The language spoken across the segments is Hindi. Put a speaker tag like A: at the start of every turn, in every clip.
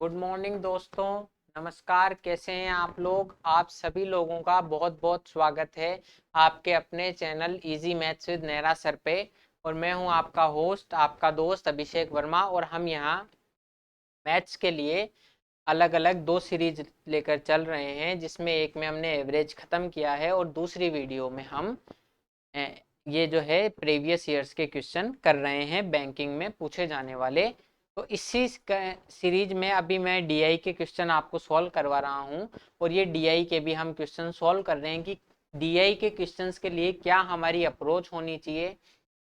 A: गुड मॉर्निंग दोस्तों। नमस्कार, कैसे हैं आप लोग। आप सभी लोगों का बहुत बहुत स्वागत है आपके अपने channel easy maths with Nehra sir पे। और मैं हूं आपका होस्ट, आपका दोस्त अभिषेक वर्मा। और हम यहां मैथ्स के लिए अलग अलग दो सीरीज लेकर चल रहे हैं, जिसमें एक में हमने एवरेज ख़त्म किया है और दूसरी वीडियो में हम ये जो है प्रीवियस ईयर्स के क्वेश्चन कर रहे हैं, बैंकिंग में पूछे जाने वाले। तो इसी सीरीज में अभी मैं डीआई के क्वेश्चन आपको सॉल्व करवा रहा हूं। और ये डीआई के भी हम क्वेश्चन सॉल्व कर रहे हैं कि डीआई के क्वेश्चंस के लिए क्या हमारी अप्रोच होनी चाहिए,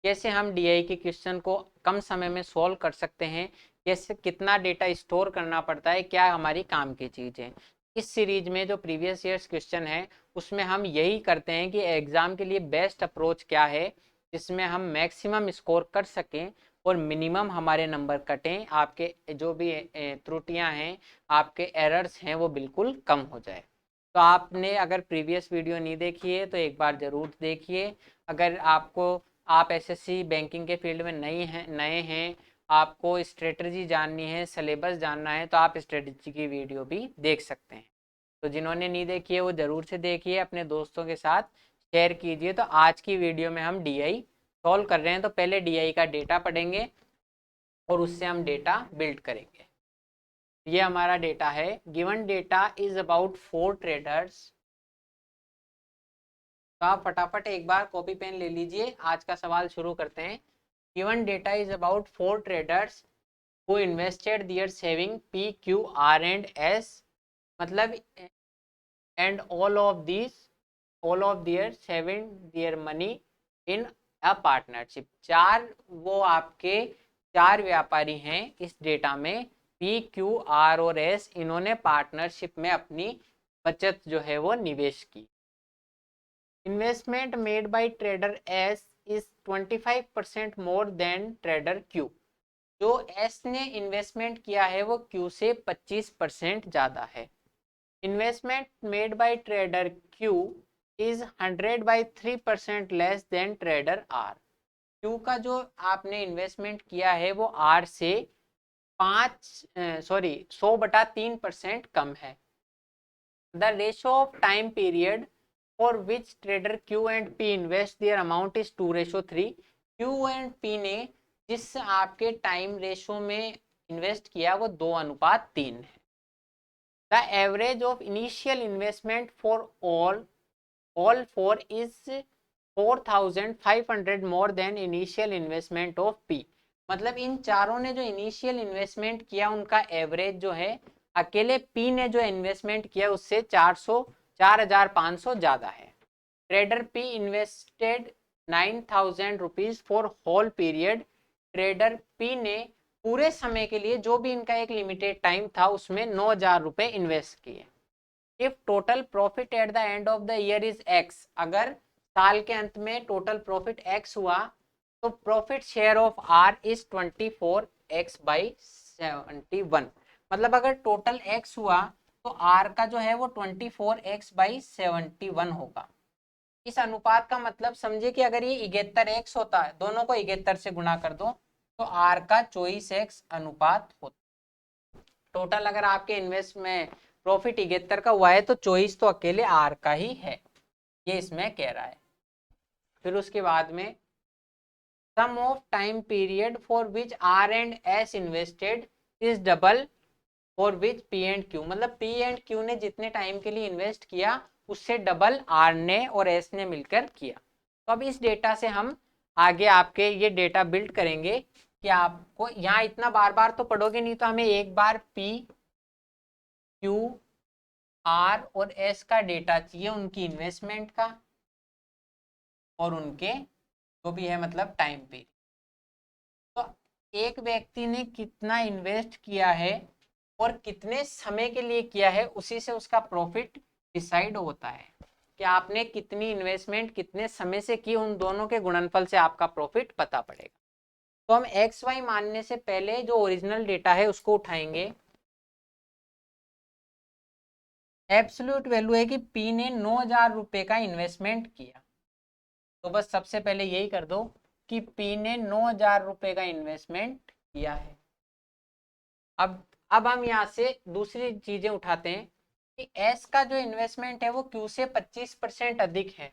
A: कैसे हम डीआई के क्वेश्चन को कम समय में सॉल्व कर सकते हैं, कैसे कितना डेटा स्टोर करना पड़ता है, क्या हमारी काम की चीज़ है। इस सीरीज में जो प्रीवियस ईयर्स क्वेश्चन है उसमें हम यही करते हैं कि एग्जाम के लिए बेस्ट अप्रोच क्या है जिसमें हम मैक्सिमम स्कोर कर सकें और मिनिमम हमारे नंबर कटें, आपके जो भी त्रुटियां हैं, आपके एरर्स हैं, वो बिल्कुल कम हो जाए। तो आपने अगर प्रीवियस वीडियो नहीं देखी है तो एक बार ज़रूर देखिए। अगर आप एसएससी बैंकिंग के फील्ड में नए हैं, आपको स्ट्रेटजी जाननी है, सिलेबस जानना है, तो आप स्ट्रेटजी की वीडियो भी देख सकते हैं। तो जिन्होंने नहीं देखी है वो ज़रूर से देखिए, अपने दोस्तों के साथ शेयर कीजिए। तो आज की वीडियो में हम डीआई सॉल्व कर रहे हैं। तो पहले डीआई का डेटा पढ़ेंगे और उससे हम डेटा बिल्ड करेंगे। ये हमारा डेटा है। Given data is about 4 traders. तो आप फटाफट एक बार कॉपी पेन ले लीजिए, आज का सवाल शुरू करते हैं। Given data is about 4 traders who invested their saving P, Q, R and S, मतलब and all of their saving their money in a partnership। चार वो आपके चार व्यापारी हैं इस डेटा में, P, Q, R और S, इन्होंने पार्टनरशिप में अपनी बचत जो है वो निवेश की। Investment made by trader S is 25% more than trader Q. जो एस ने इन्वेस्टमेंट किया है वो क्यू से 25% ज़्यादा है। Investment made by trader Q is 100/3% less than trader R. Q का जो आपने इन्वेस्टमेंट किया है वो आर से 100/3% कम है। The ratio of time period for which trader Q and P invest their amount is 2:3। Q and P ने जिस आपके टाइम रेशो में इन्वेस्ट किया वो 2:3 है। The average of initial investment for all four is 4,500 more than initial investment of P. मतलब इन चारों ने जो इनिशियल इन्वेस्टमेंट किया उनका एवरेज जो है, अकेले पी ने जो इन्वेस्टमेंट किया उससे 4,500 ज़्यादा है। Trader P invested 9,000 rupees for whole period. Trader P ने पूरे समय के लिए, जो भी इनका एक लिमिटेड टाइम था, उसमें 9,000 रुपए इन्वेस्ट किए। If total profit at the end of the year is x, अगर साल के अंत में टोटल प्रॉफिट एक्स हुआ तो profit share of R is 24x/71। मतलब अगर टोटल एक्स हुआ तो आर का जो है वो 24x/71 होगा। इस अनुपात का मतलब समझिए कि अगर ये 71x होता है, दोनों को 71 से गुणा कर दो तो आर का 24x अनुपात होता। टोटल अगर आपके इन्वेस्ट में प्रॉफिट 71 का हुआ है तो 24 तो अकेले आर का ही है, ये इसमें कह रहा है। फिर उसके बाद में sum of time period for which R and S invested is double for which P and Q. मतलब पी एंड क्यू ने जितने टाइम के लिए इन्वेस्ट किया उससे डबल आर ने और एस ने मिलकर किया। तो अब इस डेटा से हम आगे आपके ये डेटा बिल्ड करेंगे कि आपको यहाँ इतना बार बार तो पढ़ोगे नहीं, तो हमें एक बार पी, क्यू, आर और एस का डेटा चाहिए, उनकी इन्वेस्टमेंट का और उनके जो भी है मतलब टाइम पीरियड। तो एक व्यक्ति ने कितना इन्वेस्ट किया है और कितने समय के लिए किया है, उसी से उसका प्रॉफिट डिसाइड होता है कि आपने कितनी इन्वेस्टमेंट कितने समय से की, उन दोनों के गुणनफल से आपका प्रॉफिट पता पड़ेगा। तो हम एक्स वाई मानने से पहले जो ओरिजिनल डेटा है उसको उठाएंगे। एब्सोल्यूट वैल्यू है कि पी ने 9,000 रुपए का इन्वेस्टमेंट किया, तो बस सबसे पहले यही कर दो कि पी ने 9,000 रुपए का इन्वेस्टमेंट किया है। अब अब हम यहाँ से दूसरी चीजें उठाते हैं कि एस का जो इन्वेस्टमेंट है वो क्यू से 25% अधिक है।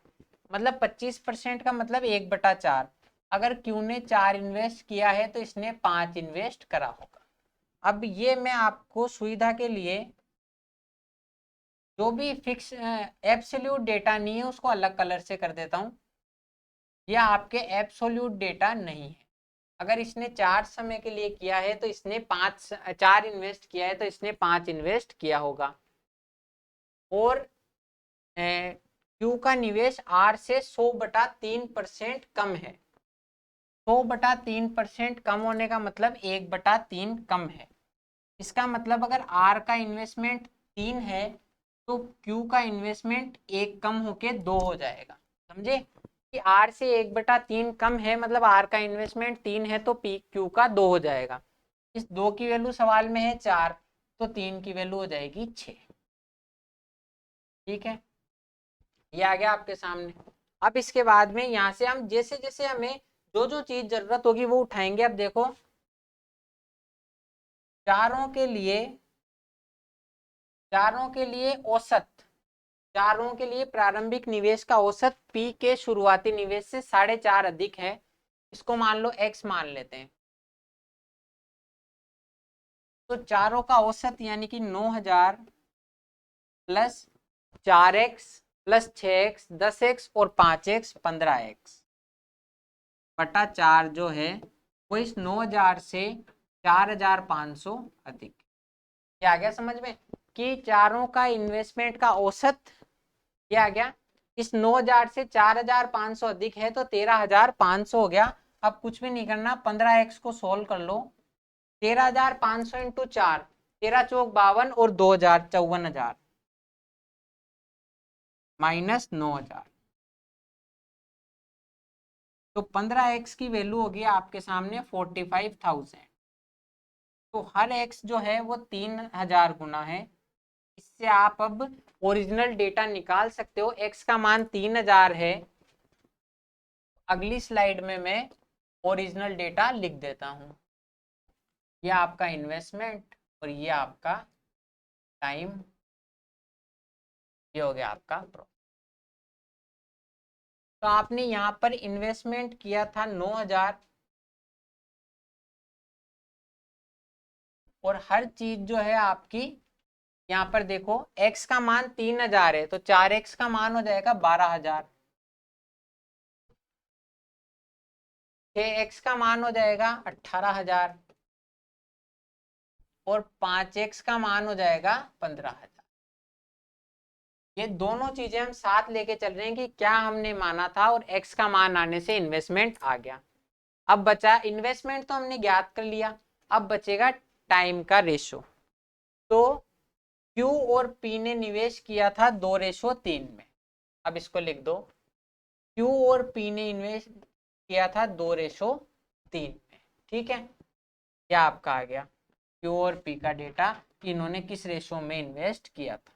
A: मतलब 25% का मतलब 1/4। अगर क्यू ने 4 इन्वेस्ट किया है तो इसने 5 इन्वेस्ट करा होगा। अब ये मैं आपको सुविधा के लिए जो भी फिक्स एब्सोल्यूट डेटा नहीं है उसको अलग कलर से कर देता हूँ। यह आपके एब्सोल्यूट डेटा नहीं है। अगर इसने 4 समय के लिए किया है तो इसने 4 इन्वेस्ट किया है तो इसने 5 इन्वेस्ट किया होगा। और क्यू का निवेश आर से 100/3% कम है। 100/3% कम होने का मतलब 1/3 कम है। इसका मतलब अगर आर का इन्वेस्टमेंट 3 है तो क्यू का इन्वेस्टमेंट 1 कम होके 2 हो जाएगा। समझे कि आर से 1/3 कम है, मतलब आर का इन्वेस्टमेंट 3 है तो पी क्यू का 2 हो जाएगा। इस 2 की वैल्यू सवाल में है 4, तो 3 की वैल्यू हो जाएगी 6। ठीक है, ये आ गया आपके सामने। अब इसके बाद में यहाँ से हम जैसे जैसे हमें जो जो चीज जरूरत होगी वो उठाएंगे। अब देखो चारों के लिए औसत, चारों के लिए प्रारंभिक निवेश का औसत पी के शुरुआती निवेश से 4.5 अधिक है। इसको मान लो एक्स मान लेते हैं। तो चारों का औसत यानी कि 9,000 plus 4x plus 6x 10x और 5x 15x बटा 4 जो है वो इस 9,000 से 4,500 अधिक। क्या आ गया समझ में कि चारों का इन्वेस्टमेंट का औसत क्या आ गया, इस 9,000 से 4,500 अधिक है तो 13,500 हो गया। अब कुछ भी नहीं करना, 15x को सोल्व कर लो। 13,500 इंटू 4, 13 चौक 52 और 2,000 54,000 माइनस 9,000। तो 15x की वैल्यू होगी आपके सामने 45,000। तो हर x जो है वो 3,000 गुना है। इससे आप अब ओरिजिनल डेटा निकाल सकते हो। x का मान 3,000 है। अगली स्लाइड में मैं ओरिजिनल डेटा लिख देता हूं। यह आपका इन्वेस्टमेंट और ये आपका टाइम, ये हो गया आपका प्रॉफिट। तो आपने यहाँ पर इन्वेस्टमेंट किया था 9,000 और हर चीज जो है आपकी यहाँ पर देखो x का मान 3,000 है तो 4x का मान हो जाएगा 12,000, 6x का मान हो जाएगा 18,000 और 5x का मान हो जाएगा 15,000। ये दोनों चीजें हम साथ लेके चल रहे हैं कि क्या हमने माना था और x का मान आने से इन्वेस्टमेंट आ गया। अब बचा इन्वेस्टमेंट तो हमने ज्ञात कर लिया, अब बचेगा टाइम का रेशो। तो Q और P ने निवेश किया था 2:3 में। अब इसको लिख दो, Q और P ने इन्वेस्ट किया था 2:3 में। ठीक है, क्या आपका आ गया Q और P का डेटा, इन्होंने किस रेशो में इन्वेस्ट किया था।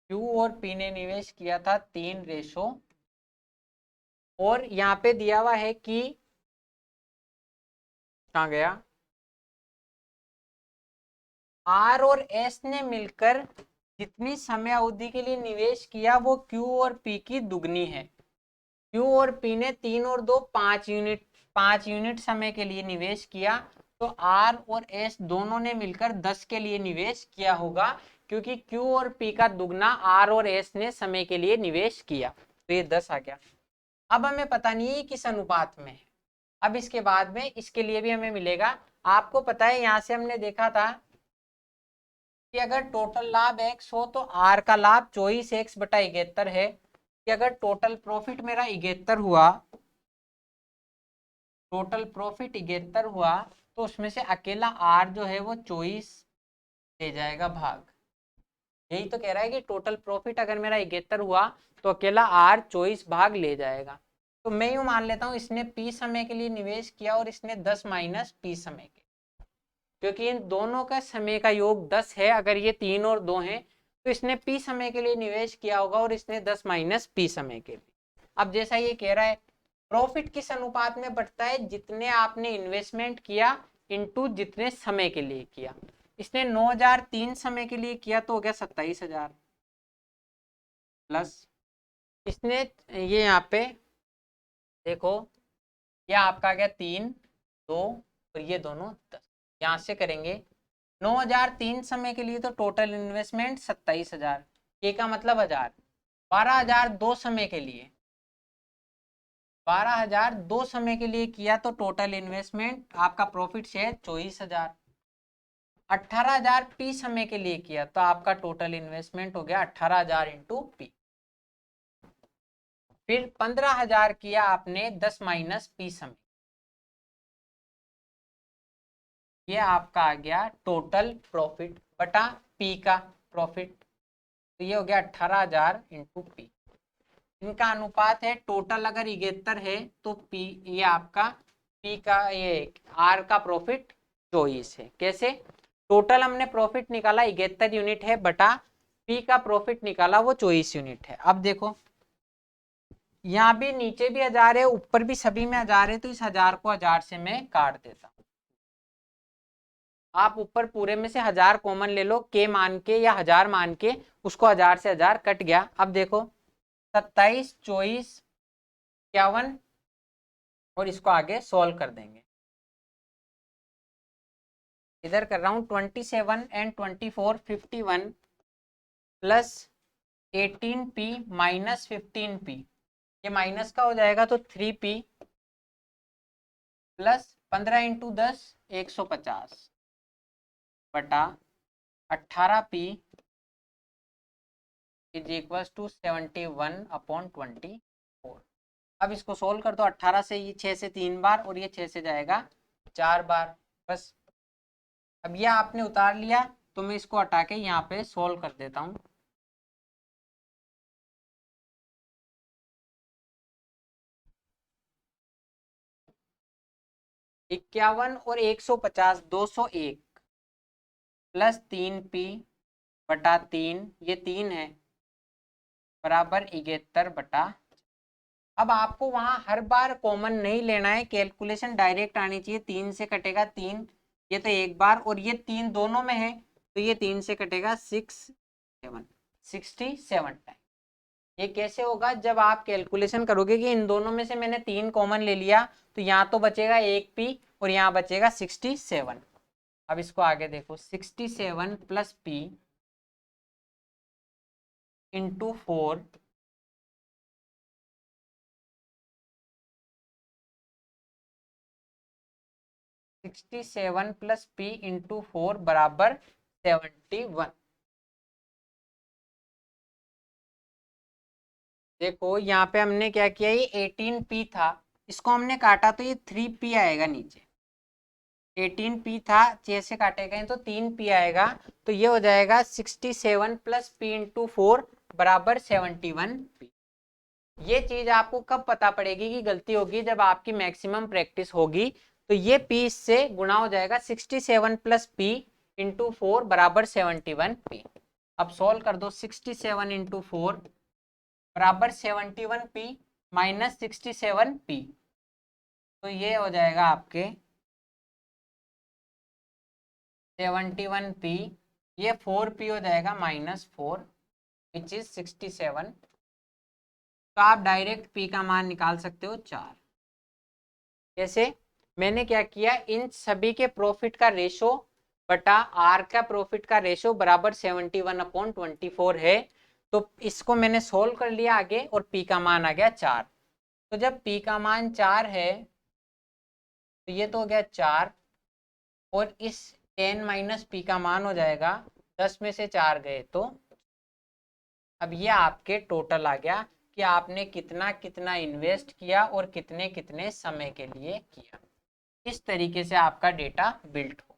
A: Q और P ने निवेश किया था 3:, और यहाँ पे दिया हुआ है कि कहाँ गया, R और S ने मिलकर जितनी समय अवधि के लिए निवेश किया वो Q और P की दुगनी है। Q और P ने 3 और 2 5 यूनिट समय के लिए निवेश किया, तो R और S दोनों ने मिलकर 10 के लिए निवेश किया होगा, क्योंकि Q और P का दुगना R और S ने समय के लिए निवेश किया, तो ये 10 आ गया। अब हमें पता नहीं है किस अनुपात में है। अब इसके बाद में इसके लिए भी हमें मिलेगा। आपको पता है यहाँ से हमने देखा था कि अगर टोटल लाभ x हो तो r का लाभ 24x/71 है। कि अगर टोटल प्रॉफिट मेरा 71 हुआ, टोटल प्रॉफिट 71 हुआ तो उसमें से अकेला r जो है वो 24 ले जाएगा भाग। यही तो कह रहा है कि टोटल प्रॉफिट अगर मेरा 71 हुआ तो अकेला r 24 भाग ले जाएगा। तो मैं यूं मान लेता हूं इसने p समय के लिए निवेश किया और इसने 10 माइनस p समय के, क्योंकि इन दोनों का समय का योग 10 है। अगर ये 3 और 2 हैं तो इसने p समय के लिए निवेश किया होगा और इसने 10 माइनस p समय के लिए। अब जैसा ये कह रहा है प्रॉफिट किस अनुपात में बढ़ता है? जितने आपने इन्वेस्टमेंट किया इनटू जितने समय के लिए किया। इसने 9,003 समय के लिए किया तो हो गया 27,000 प्लस इसने ये यहाँ पे देखो, ये आपका आ गया 3 2 और ये दोनों 10। यहाँ से करेंगे 9,003 समय के लिए तो टोटल इन्वेस्टमेंट 27,000, ये का मतलब 1000। 12,000 दो समय के लिए, 12,000 दो समय के लिए किया तो टोटल इन्वेस्टमेंट आपका प्रॉफिट शेयर 24,000। 18,000 पी समय के लिए किया तो आपका टोटल इन्वेस्टमेंट हो गया 18,000 इंटू पी। फिर 15,000 किया आपने 10 माइनस पी समय, ये आपका आ गया टोटल प्रॉफिट बटा पी का प्रॉफिट, तो ये हो गया 18,000 इंटू पी। इनका अनुपात है टोटल अगर 71 है तो पी, ये आपका पी का ये आर का प्रॉफिट 24 है। कैसे? टोटल हमने प्रॉफिट निकाला 71 यूनिट है बटा पी का प्रॉफिट निकाला वो 24 यूनिट है। अब देखो यहाँ भी नीचे भी 1000 है, ऊपर भी सभी में 1000 है, तो इस 1000 को 1000 से मैं काट देता हूँ। आप ऊपर पूरे में से 1000 कॉमन ले लो, के मान के या 1000 मान के, उसको 1000 से 1000 कट गया। अब देखो 27 24 51 और इसको आगे सोल्व कर देंगे। इधर कर रहा हूं 27 and 24 51 plus 18p minus 15p, ये माइनस का हो जाएगा तो 3p प्लस 15 इंटू 10 150 बटा 18p इज इक्वल टू 71/24। अब इसको सोल्व कर दो, 18 से ये 6 से 3 बार और ये 6 से जाएगा 4 बार बस। अब ये आपने उतार लिया तो मैं इसको हटा के यहाँ पे सोल्व कर देता हूँ। इक्यावन और 150 201 प्लस 3p बटा 3, ये 3 है बराबर 71/। अब आपको वहां हर बार कॉमन नहीं लेना है, कैलकुलेशन डायरेक्ट आनी चाहिए। 3 से कटेगा 3, ये तो एक बार, और ये 3 दोनों में है तो ये 3 से कटेगा 67 टाइम। ये कैसे होगा? जब आप कैलकुलेशन करोगे कि इन दोनों में से मैंने 3 कॉमन ले लिया तो यहाँ तो बचेगा 1p और यहाँ बचेगा 67। अब इसको आगे देखो 67 plus p into 4 67 plus p into 4 बराबर 71। देखो यहाँ पे हमने क्या किया, ये 18p था, इसको हमने काटा तो ये 3p आएगा नीचे। 18p था, 6 से काटे गए तो 3p आएगा, तो ये हो जाएगा 67 प्लस p इंटू 4 बराबर 71p। ये चीज आपको कब पता पड़ेगी कि गलती होगी? जब आपकी मैक्सिमम प्रैक्टिस होगी तो ये p इससे गुणा हो जाएगा 67 प्लस p इंटू 4 बराबर 71p। अब सोल्व कर दो 67 इंटू 4 बराबर 71p माइनस 67p, तो ये हो जाएगा आपके 71p, ये 4p हो जाएगा माइनस 4 विच इज 67। तो आप डायरेक्ट p का मान निकाल सकते हो 4। कैसे? मैंने क्या किया, इन सभी के प्रॉफिट का रेशो बटा r का प्रॉफिट का रेशो बराबर 71/24 है, तो इसको मैंने सोल्व कर लिया आगे और p का मान आ गया 4। तो जब p का मान 4 है तो ये तो हो गया 4, और इस 10 माइनस p का मान हो जाएगा 10 में से 4 गए तो। अब ये आपके टोटल आ गया कि आपने कितना कितना इन्वेस्ट किया और कितने कितने समय के लिए किया। इस तरीके से आपका डेटा बिल्ट हो।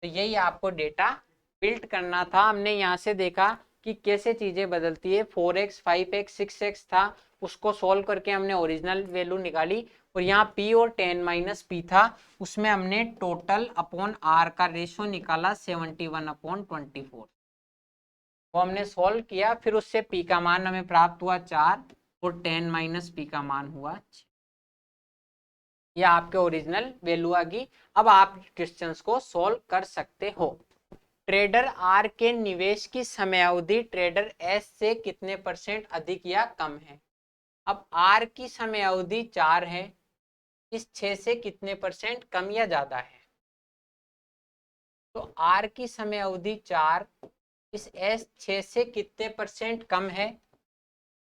A: तो यही आपको डेटा बिल्ट करना था। हमने यहाँ से देखा कि कैसे चीज़ें बदलती है। 4x 5x 6x था, उसको सॉल्व करके हमने ओरिजिनल वैल्यू निकाली, और यहाँ p और 10 माइनस p था, उसमें हमने टोटल अपॉन r का रेशो निकाला 71/24। वो हमने सॉल्व किया, फिर उससे p का मान हमें प्राप्त हुआ 4, और 10 माइनस पी का मान हुआ 6। ये आपके ओरिजिनल वैल्यू आ गई। अब आप क्वेश्चंस को सॉल्व कर सकते हो। ट्रेडर आर के निवेश की समयावधि ट्रेडर एस से कितने % अधिक या कम है। अब आर की समयावधि 4 है, इस 6 से कितने % कम या ज्यादा है। तो आर की समयावधि 4, इस एस 6 से कितने % कम है।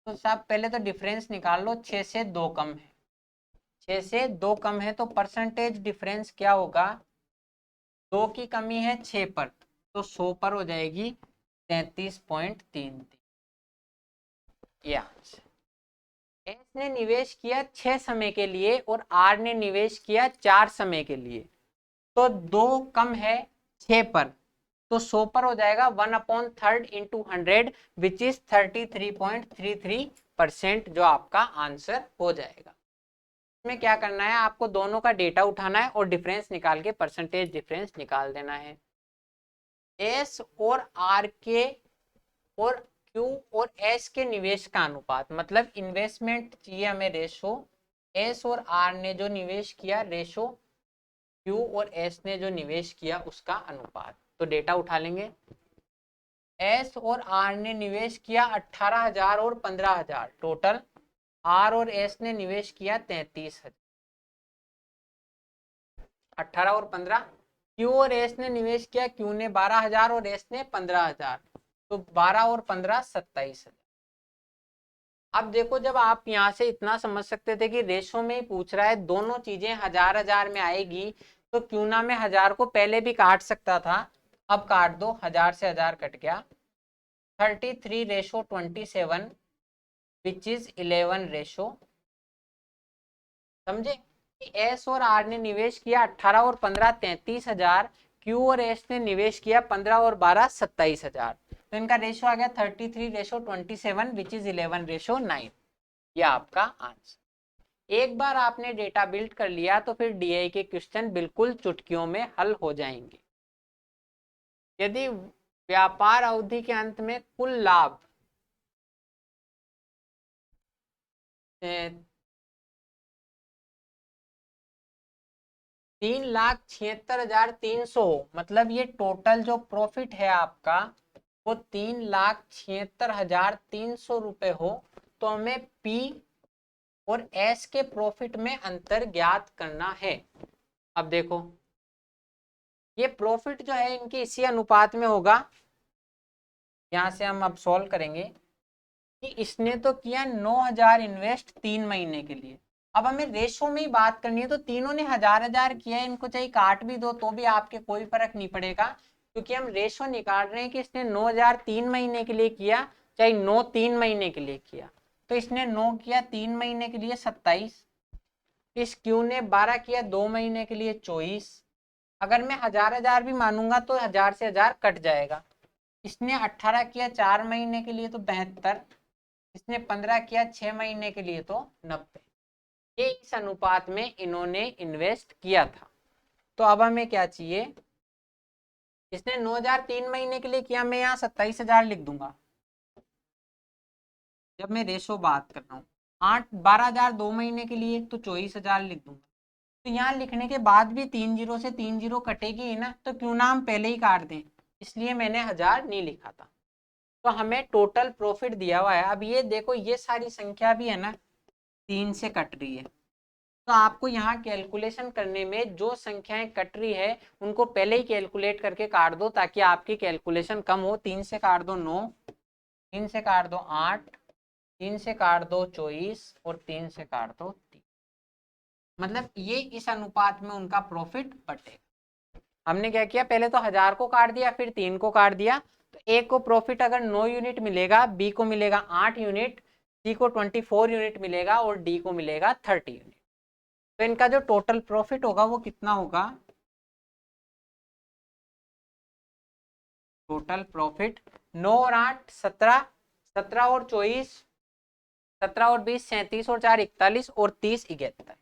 A: तो साहब पहले तो डिफरेंस निकाल लो, 6 से 2 कम है। 6 से 2 कम है तो परसेंटेज डिफरेंस क्या होगा। 2 की कमी है 6 पर, तो 100 पर हो जाएगी 33.33। एस ने निवेश किया 6 समय के लिए और आर ने निवेश किया 4 समय के लिए। तो 2 कम है 6 पर, तो 100 पर हो जाएगा 1/3 इंटू 100 विच इज 33.33%, जो आपका आंसर हो जाएगा। इसमें क्या करना है, आपको दोनों का डेटा उठाना है और डिफरेंस निकाल के परसेंटेज डिफरेंस निकाल देना है। एस और आर के और क्यू और एस के निवेश का अनुपात, मतलब इन्वेस्टमेंट चाहिए हमें रेशो। एस और आर ने जो निवेश किया रेशो, क्यू और एस ने जो निवेश किया उसका अनुपात। तो डेटा उठा लेंगे। एस और आर ने निवेश किया 18,000 और 15,000 टोटल। आर और एस ने निवेश किया 33,000। 18 और 15। क्यू और एस ने निवेश किया, क्यू ने 12,000 और एस ने 15,000, तो 12 और 15 27,000। अब देखो, जब आप यहाँ से इतना समझ सकते थे कि रेशो में ही पूछ रहा है, दोनों चीजें 1000 में आएगी, तो क्यों ना मैं 1000 को पहले भी काट सकता था। अब काट दो, 1000 से 1000 कट गया। 33:27 विच इज 11 रेशो। समझे, एस और आर ने निवेश किया 18 और 15 33,000, क्यू और एस ने निवेश किया 15 और 12 27,000। तो इनका रेशो आ गया 33:27 विच इज 11:9। ये आपका आंसर। एक बार आपने डेटा बिल्ड कर लिया तो फिर डीआई के क्वेश्चन बिल्कुल चुटकियों में हल हो जाएंगे। यदि व्यापार अवधि के अंत में कुल लाभ 3,76,300, मतलब ये टोटल जो प्रॉफिट है आपका वो 3,76,300 रुपए हो, तो हमें पी और एस के प्रॉफिट में अंतर ज्ञात करना है। अब देखो, ये प्रॉफिट जो है इनके इसी अनुपात में होगा। यहां से हम अब सॉल्व करेंगे कि इसने तो किया 9,000 इन्वेस्ट 3 महीने के लिए। अब हमें रेशो में ही बात करनी है, तो तीनों ने 1000 किया है, इनको चाहे काट भी दो तो भी आपके कोई फर्क नहीं पड़ेगा, क्योंकि हम रेशो निकाल रहे हैं कि इसने 9,000 3 महीने के लिए किया, चाहे 9 3 महीने के लिए किया। तो इसने 9 किया 3 महीने के लिए 27, इस क्यू ने 12 किया 2 महीने के लिए 24। अगर मैं 1000 भी मानूंगा तो 1000 से 1000 कट जाएगा। इसने 18 किया 4 महीने के लिए तो 72, इसने 15 किया 6 महीने के लिए तो 90। ये इस अनुपात में इन्होंने इन्वेस्ट किया था। तो अब हमें क्या चाहिए, इसने 9,000 3 महीने के लिए किया, मैं यहाँ 27,000 लिख दूंगा जब मैं रेशो बात कर रहा हूँ। 12,000 2 महीने के लिए तो 24,000 लिख दूंगा। तो यहाँ लिखने के बाद भी 3 जीरो से 3 जीरो कटेगी ना, तो क्यों ना हम पहले ही काट दें, इसलिए मैंने 1000 नहीं लिखा था। तो हमें टोटल प्रॉफिट दिया हुआ है। अब ये देखो, ये सारी संख्या भी है ना 3 से कट रही है, तो आपको यहाँ कैलकुलेशन करने में जो संख्याएं कट रही है उनको पहले ही कैलकुलेट करके काट दो, ताकि आपकी कैलकुलेशन कम हो। 3 से काट दो 9, 3 से काट दो 8, 3 से काट दो 24 और 3 से काट दो 3। मतलब ये इस अनुपात में उनका प्रॉफिट बटेगा। हमने क्या किया, पहले तो 1000 को काट दिया, फिर 3 को काट दिया। तो ए को प्रॉफिट अगर 9 यूनिट मिलेगा, बी को मिलेगा 8 यूनिट, सी को 24 यूनिट मिलेगा और डी को मिलेगा 30 यूनिट। तो इनका जो टोटल प्रॉफिट होगा वो कितना होगा, टोटल प्रॉफिट 9 और 8 17, 17 और 24, 17 और 20 37 और 4 41 और 30 71।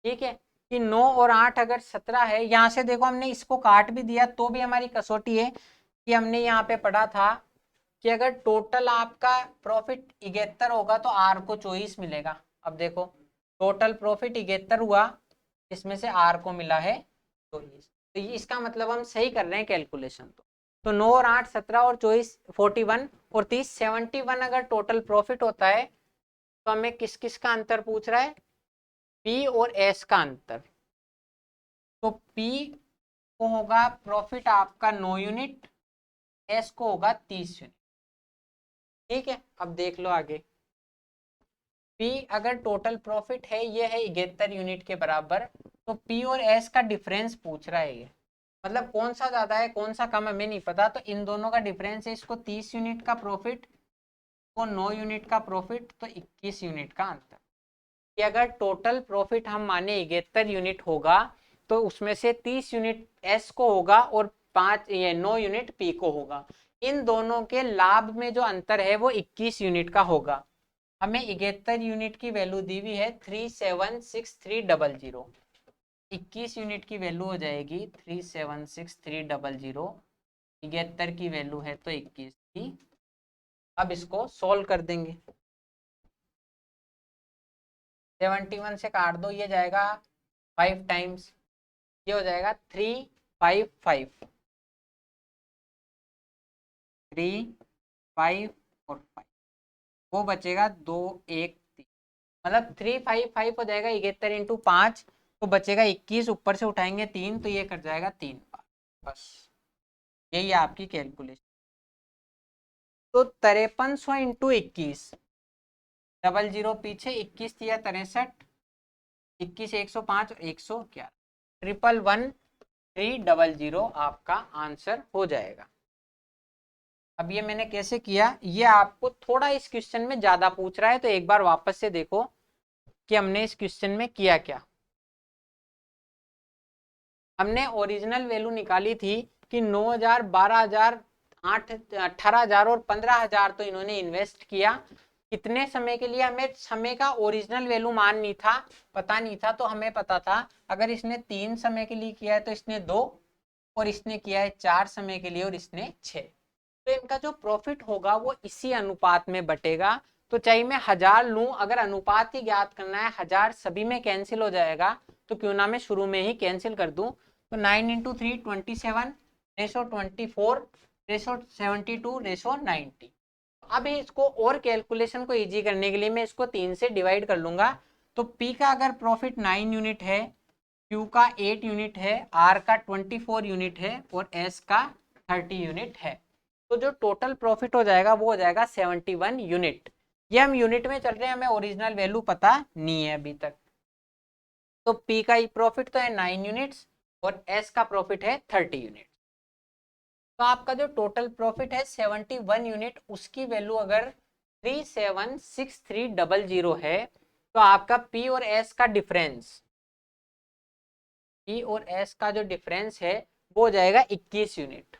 A: ठीक है, कि 9 और 8 अगर 17 है, यहां से देखो हमने इसको काट भी दिया तो भी हमारी कसौटी है कि हमने यहाँ पे पढ़ा था कि अगर टोटल आपका प्रॉफिट 71 होगा तो आर को 24 मिलेगा। अब देखो टोटल प्रॉफिट 71 हुआ, इसमें से आर को मिला है 24, तो इसका मतलब हम सही कर रहे हैं कैलकुलेशन। तो 9 और 8 17 और 24 41 और 30 71 अगर टोटल प्रॉफिट होता है तो हमें किस किस का अंतर पूछ रहा है, पी और एस का अंतर। तो पी को होगा प्रॉफिट आपका 9 यूनिट, एस को होगा 30 यूनिट। ठीक है, अब देख लो आगे। पी अगर टोटल प्रॉफिट है ये है 71 यूनिट के बराबर, तो पी और एस का डिफरेंस पूछ रहा है ये, मतलब कौन सा ज्यादा है कौन सा कम हमें नहीं पता, तो इन दोनों का डिफरेंस है। इसको 30 यूनिट का प्रॉफिट, को 9 यूनिट का प्रॉफिट, तो 21 यूनिट का अंतर। कि अगर टोटल प्रॉफिट हम माने 71 यूनिट होगा तो उसमें से 30 यूनिट एस को होगा और 9 यूनिट पी को होगा। इन दोनों के लाभ में जो अंतर है वो 21 यूनिट का होगा। हमें 71 यूनिट की वैल्यू दी हुई है 376300, 21 यूनिट की वैल्यू हो जाएगी 376300, 71 की वैल्यू है तो 21 की। अब इसको सोल्व कर देंगे, 71 से काट दो, ये जाएगा 5 टाइम्स, ये हो जाएगा 355, 3 5 और 5, वो बचेगा 2 1 3, मतलब 355 हो जाएगा 71 इंटू 5, तो बचेगा 21, ऊपर से उठाएंगे 3 तो ये कट जाएगा 3 बार। बस यही है आपकी कैलकुलेशन। तो 5300 इंटू 21, 00 पीछे 21 दिया 63, 21 105 और 111, 111300 आपका आंसर हो जाएगा। अब ये मैंने कैसे किया, ये आपको थोड़ा इस क्वेश्चन में ज्यादा पूछ रहा है, तो एक बार वापस से देखो कि हमने इस क्वेश्चन में किया क्या। हमने ओरिजिनल वैल्यू निकाली थी कि 9000, 12000, 8 18000 और 15000 तो इन्होंने इन्वेस्ट किया। कितने समय के लिए, हमें समय का ओरिजिनल वैल्यू मान नहीं था, पता नहीं था, तो हमें पता था अगर इसने 3 समय के लिए किया है तो इसने 2, और इसने किया है 4 समय के लिए और इसने 6, तो इनका जो प्रॉफिट होगा वो इसी अनुपात में बटेगा। तो चाहे मैं 1000 लूं, अगर अनुपात ही ज्ञात करना है, 1000 सभी में कैंसिल हो जाएगा, तो क्यों ना मैं शुरू में ही कैंसिल कर दूं। तो 9 इंटू 3 27, रेशो 24, रेशो 72, रेशो 90। अब इसको और कैलकुलेशन को इजी करने के लिए मैं इसको 3 से डिवाइड कर लूंगा। तो P का अगर प्रॉफिट 9 यूनिट है, Q का 8 यूनिट है, R का 24 यूनिट है और S का 30 यूनिट है, तो जो टोटल प्रॉफिट हो जाएगा वो हो जाएगा 71 यूनिट। ये हम यूनिट में चल रहे हैं, हमें ओरिजिनल वैल्यू पता नहीं है अभी तक। तो P का प्रॉफिट तो है 9 यूनिट्स और S का प्रॉफिट है 30 यूनिट। तो आपका जो टोटल प्रॉफिट है 71 यूनिट, उसकी वैल्यू अगर 376300 है, तो आपका P और S का डिफरेंस, P और S का जो डिफरेंस है वो हो जाएगा 21 यूनिट।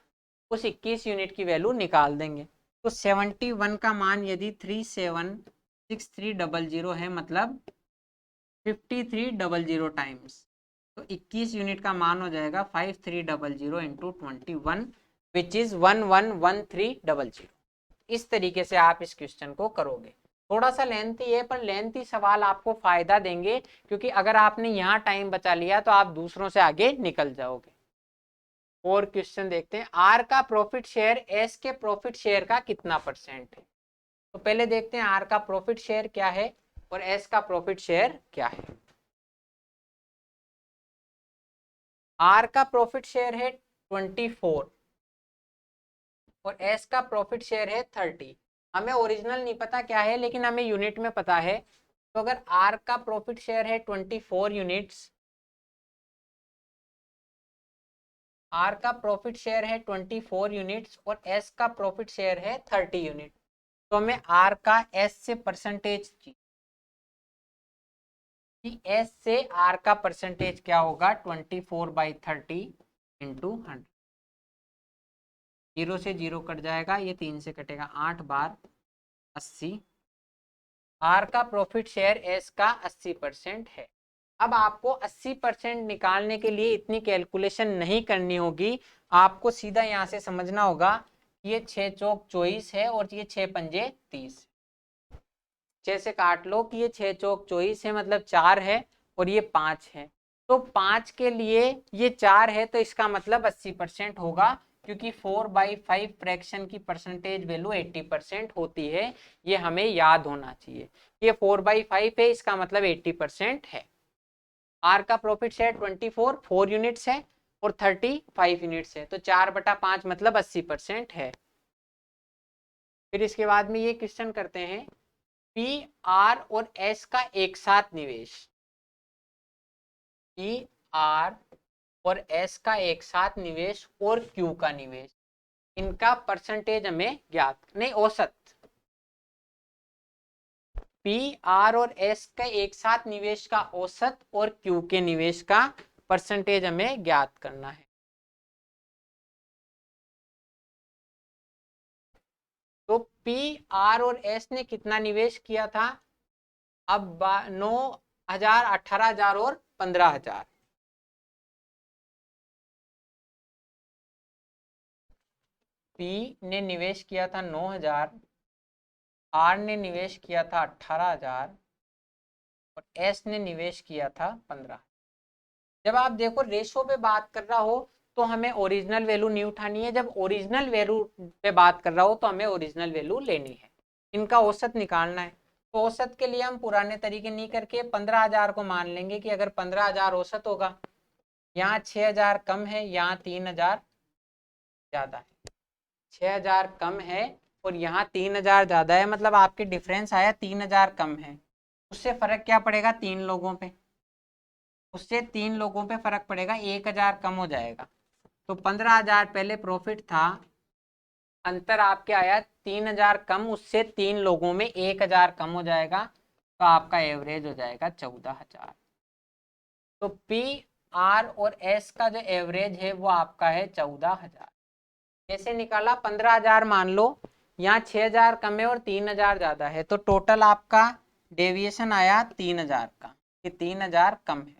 A: उस 21 यूनिट की वैल्यू निकाल देंगे। तो 71 का मान यदि 376300 है, मतलब 5300 टाइम्स, तो 21 यूनिट का मान हो जाएगा 5300 इंटू 21, विच इज 111300। इस तरीके से आप इस क्वेश्चन को करोगे। थोड़ा सा लेंथी है, पर लेंथी सवाल आपको फायदा देंगे, क्योंकि अगर आपने यहाँ टाइम बचा लिया तो आप दूसरों से आगे निकल जाओगे। और क्वेश्चन देखते हैं, आर का प्रॉफिट शेयर एस के प्रॉफिट शेयर का कितना परसेंट है। तो पहले देखते हैं आर का प्रॉफिट शेयर क्या है और एस का प्रॉफिट शेयर क्या है। आर का प्रॉफिट शेयर है 24 और एस का प्रॉफिट शेयर है 30। हमें ओरिजिनल नहीं पता क्या है, लेकिन हमें यूनिट में पता है। तो अगर आर का प्रॉफिट शेयर है 24 यूनिट्स, आर का प्रॉफिट शेयर है 24 यूनिट्स और एस का प्रॉफिट शेयर है 30 यूनिट, तो हमें आर का एस से परसेंटेज, कि एस से आर का परसेंटेज क्या होगा, 24/30 इंटू 100। 0 से 0 कट जाएगा, ये 3 से कटेगा, 8 बार 80। आर का प्रॉफिट शेयर एस का 80% है। अब आपको 80% निकालने के लिए इतनी कैलकुलेशन नहीं करनी होगी, आपको सीधा यहाँ से समझना होगा ये 6 चौक 24 है और ये 6 पंजे 30। 6 से काट लो कि ये 6 चौक 24 है, मतलब 4 है और ये 5 है। तो 5 के लिए ये 4 है, तो इसका मतलब 80% होगा, क्योंकि 4/5 फ्रैक्शन की परसेंटेज वैल्यू 80% होती है। ये हमें याद होना चाहिए। ये 4/5 है, इसका मतलब 80% है। आर का प्रॉफिट शेयर 4 यूनिट्स है और 35 यूनिट्स है, तो 4/5 मतलब 80% है। फिर इसके बाद में ये क्वेश्चन करते हैं, पी आर और एस का एक साथ निवेश। पी आर और एस का एक साथ निवेश और क्यू का निवेश, इनका परसेंटेज हमें ज्ञात नहीं, औसत। पी आर और एस का एक साथ निवेश का औसत और क्यू के निवेश का परसेंटेज हमें ज्ञात करना है। तो पी आर और एस ने कितना निवेश किया था? अब 9,000, 18,000 और 15,000। पी ने निवेश किया था 9,000, आर ने निवेश किया था 18,000 और एस ने निवेश किया था 15। जब आप देखो रेशो पे बात कर रहा हो तो हमें ओरिजिनल वैल्यू नहीं उठानी है, जब ओरिजिनल वैल्यू पे बात कर रहा हो तो हमें ओरिजिनल वैल्यू लेनी है, इनका औसत निकालना है। तो औसत के लिए हम पुराने तरीके नहीं करके 15,000 को मान लेंगे कि अगर 15,000 औसत होगा, यहाँ 6,000 कम है, यहाँ 3,000 ज्यादा है। 6,000 कम है और यहाँ 3,000 ज्यादा है, मतलब आपके डिफरेंस आया 3,000 कम है। उससे फर्क क्या पड़ेगा? 3 लोगों पे, उससे 3 लोगों पे फर्क पड़ेगा, 1,000 कम हो जाएगा। तो 15,000 पहले प्रॉफिट था, अंतर आपके आया 3,000 कम, उससे 3 लोगों में 1,000 कम हो जाएगा, तो आपका एवरेज हो जाएगा 14,000। तो पी आर और एस का जो एवरेज है वो आपका है 14,000। कैसे निकाला? 15,000 मान लो, यहाँ 6,000 कम है और 3,000 ज्यादा है, तो टोटल आपका डेविएशन आया 3,000 का, कि 3,000 कम है।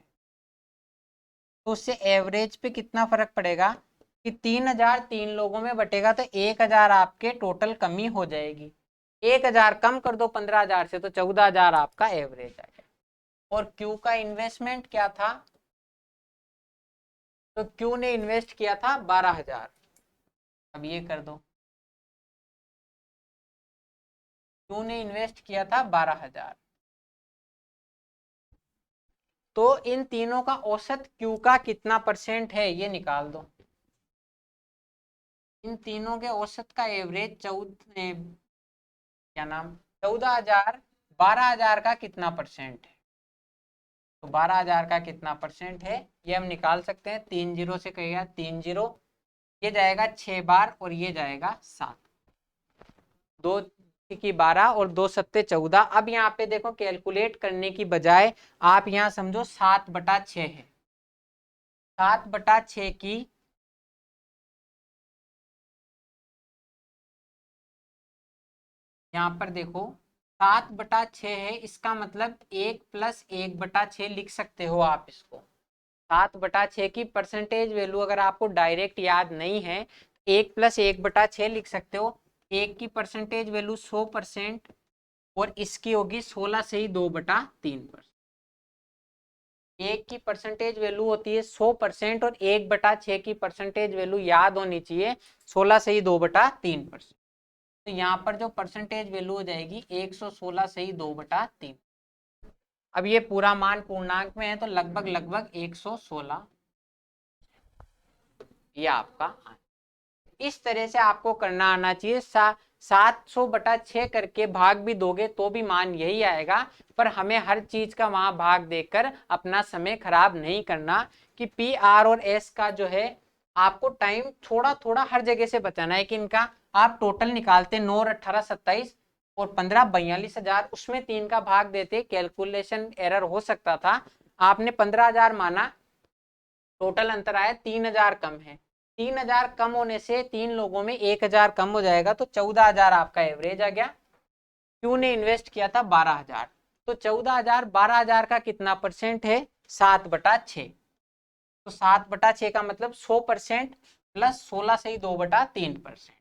A: तो उससे एवरेज पे कितना फर्क पड़ेगा कि 3,000 3 लोगों में बटेगा, तो 1,000 आपके टोटल कमी हो जाएगी। 1,000 कम कर दो 15,000 से, तो 14,000 आपका एवरेज आ गया। और क्यू का इन्वेस्टमेंट क्या था? तो क्यू ने इन्वेस्ट किया था 12,000। अब ये कर दो, क्यू ने इन्वेस्ट किया था 12,000। तो इन तीनों का औसत क्यू का कितना परसेंट है ये निकाल दो। इन तीनों के औसत का एवरेज 14,000, 12,000 का कितना परसेंट है? तो 12,000 का कितना परसेंट है ये हम निकाल सकते हैं। 3 जीरो से कहेगा 3 जीरो, ये जाएगा 6 बार और ये जाएगा 7। 2 की 12 और 2 सत्ते 14। अब यहाँ पे देखो, कैलकुलेट करने की बजाय आप यहाँ समझो 7/6 है। 7/6 की यहाँ पर देखो 7/6 है, इसका मतलब 1 + 1/6 लिख सकते हो आप इसको। 7/6 की परसेंटेज वैल्यू अगर आपको डायरेक्ट याद नहीं है, 1 + 1/6 लिख सकते हो। 1 की परसेंटेज वैल्यू 100% और इसकी होगी 16 से ही 2/3%। 1 की परसेंटेज वैल्यू होती है 100% और 1/6 की परसेंटेज वैल्यू याद होनी चाहिए 16 से ही 2/3%। तो यहाँ पर जो परसेंटेज वैल्यू हो जाएगी 116 से ही 2/3। अब ये पूरा मान पूर्णांक में है तो लगभग लगभग 116 ये आपका। इस तरह से आपको करना आना चाहिए। 700/6 करके भाग भी दोगे तो भी मान यही आएगा, पर हमें हर चीज का वहां भाग देकर अपना समय खराब नहीं करना। कि पी आर और एस का जो है आपको टाइम थोड़ा थोड़ा हर जगह से बचाना है। कि इनका आप टोटल निकालते 9 और 18 27 और 15 42,000, उसमें 3 का भाग देते, कैलकुलेशन एरर हो सकता था। आपने 15,000 माना, टोटल अंतर आया 3,000 कम है। 3,000 कम होने से 3 लोगों में 1,000 कम हो जाएगा, तो 14,000 आपका एवरेज आ गया। क्यू ने इन्वेस्ट किया था 12,000, तो 14,000 12,000 का कितना परसेंट है? 7/6। तो 7/6 का मतलब 100% प्लस 16 से ही 2/3%।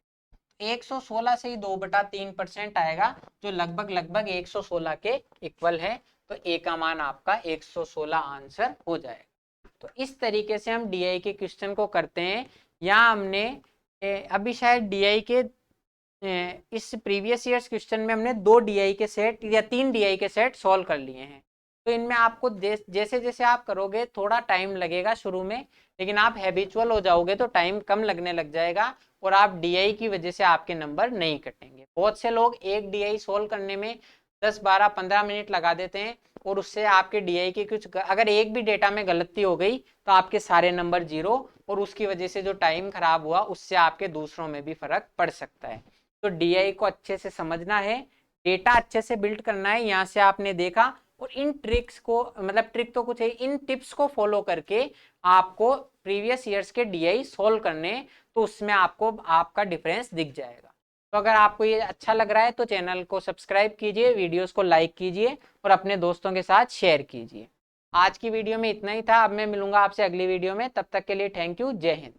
A: 116 से ही 2/3% आएगा, जो लगभग लगभग 116 के इक्वल है। तो ए का मान आपका 116 आंसर हो जाएगा। तो इस तरीके से हम डीआई के क्वेश्चन को करते हैं। यहाँ हमने अभी शायद डीआई के इस प्रीवियस ईयर्स क्वेश्चन में हमने 2 डीआई के सेट या 3 डीआई के सेट सॉल्व कर लिए हैं। तो इनमें आपको जैसे जैसे आप करोगे थोड़ा टाइम लगेगा शुरू में, लेकिन आप हैबिचुअल हो जाओगे तो टाइम कम लगने लग जाएगा और आप डीआई की वजह से आपके नंबर नहीं कटेंगे। बहुत से लोग एक डीआई सोल्व करने में 10, 12, 15 मिनट लगा देते हैं और उससे आपके डीआई के कुछ अगर एक भी डेटा में गलती हो गई तो आपके सारे नंबर 0, और उसकी वजह से जो टाइम खराब हुआ उससे आपके दूसरों में भी फर्क पड़ सकता है। तो डीआई को अच्छे से समझना है, डेटा अच्छे से बिल्ड करना है। यहाँ से आपने देखा, और इन ट्रिक्स को, मतलब ट्रिक तो कुछ है, इन टिप्स को फॉलो करके आपको प्रीवियस ईयर्स के डीआई सॉल्व करने, तो उसमें आपको आपका डिफरेंस दिख जाएगा। तो अगर आपको ये अच्छा लग रहा है तो चैनल को सब्सक्राइब कीजिए, वीडियोस को लाइक कीजिए और अपने दोस्तों के साथ शेयर कीजिए। आज की वीडियो में इतना ही था। अब मैं मिलूंगा आपसे अगली वीडियो में, तब तक के लिए थैंक यू, जय हिंद।